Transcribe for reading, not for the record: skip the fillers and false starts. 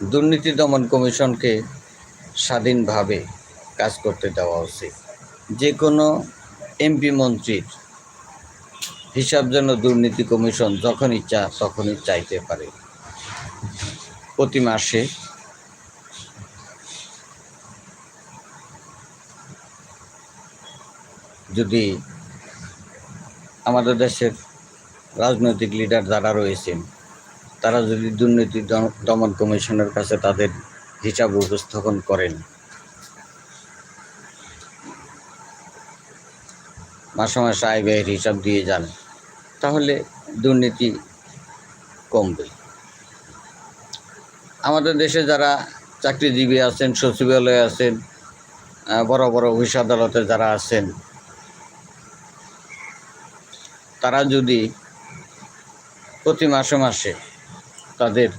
দুর্নীতি দমন কমিশনকে স্বাধীনভাবে কাজ করতে দেওয়া উচিত। যে কোনো এমপি মন্ত্রীর হিসাব যেন দুর্নীতি কমিশন যখন ইচ্ছা তখনই চাইতে পারে। প্রতি মাসে যদি আমাদের দেশের রাজনৈতিক লিডার যারা রয়েছেন তারা যদি দুর্নীতি দমন কমিশনের কাছে তাদের হিসাব উপস্থাপন করেন, মাসে মাসে আয় ব্যয়ের হিসাব দিয়ে যান, তাহলে দুর্নীতি কমবে। আমাদের দেশে যারা চাকরিজীবী আছেন, সচিবালয়ে আছেন, বড় বড় অফিস আদালতে যারা আছেন, তারা যদি প্রতি মাসে মাসে তাদের